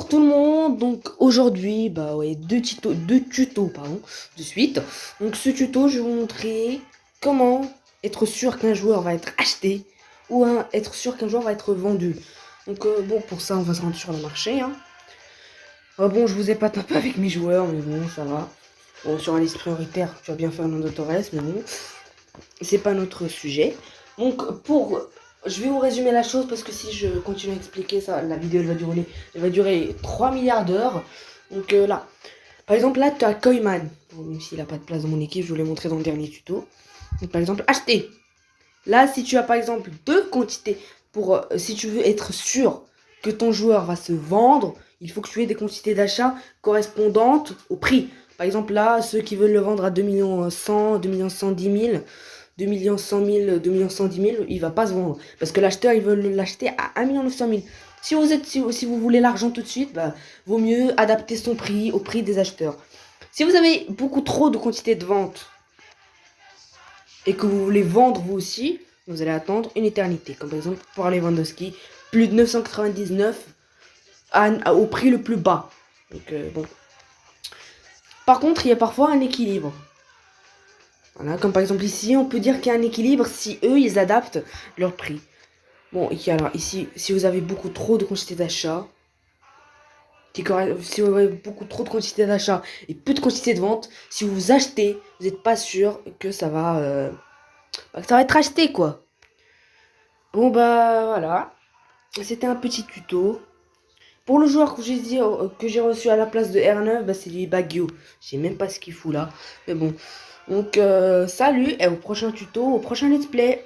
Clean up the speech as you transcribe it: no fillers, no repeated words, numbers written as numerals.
tout le monde, donc aujourd'hui, bah ouais, deux tutos, pardon, de suite. Donc ce tuto, je vais vous montrer comment être sûr qu'un joueur va être acheté ou être sûr qu'un joueur va être vendu. Donc bon, pour ça, on va se rendre sur le marché, hein. Bon, je vous ai pas tapé avec mes joueurs, mais bon, ça va. Bon, sur un liste prioritaire, tu vas bien Fernando Torres, mais bon, c'est pas notre sujet. Donc je vais vous résumer la chose parce que si je continue à expliquer ça, la vidéo elle va durer 3 milliards d'heures. Donc là, par exemple là tu as Koeman. Bon, même s'il a pas de place dans mon équipe, je vous l'ai montré dans le dernier tuto. Donc par exemple acheter. Là si tu as par exemple deux quantités si tu veux être sûr que ton joueur va se vendre, il faut que tu aies des quantités d'achat correspondantes au prix. Par exemple là, ceux qui veulent le vendre à 2 millions 100, 2 millions 110 000, 2 millions 100 000, 2 millions 110 000, il va pas se vendre. Parce que l'acheteur, il veut l'acheter à 1 million 900 000. Si vous voulez l'argent tout de suite, bah, vaut mieux adapter son prix au prix des acheteurs. Si vous avez beaucoup trop de quantité de vente et que vous voulez vendre vous aussi, vous allez attendre une éternité. Comme par exemple pour Lewandowski, plus de 999 au prix le plus bas. Donc bon. Par contre, il y a parfois un équilibre. Voilà, comme par exemple ici, on peut dire qu'il y a un équilibre si eux, ils adaptent leur prix. Bon, alors ici, si vous avez beaucoup trop de quantité d'achat, si vous avez beaucoup trop de quantité d'achat et peu de quantité de vente, si vous achetez, vous n'êtes pas sûr que que ça va être acheté, quoi. Bon, bah voilà, c'était un petit tuto. Pour le joueur que j'ai dit que j'ai reçu à la place de R9, bah, c'est lui Baggio. Je sais même pas ce qu'il fout là, mais bon. Donc salut et au prochain tuto, au prochain let's play.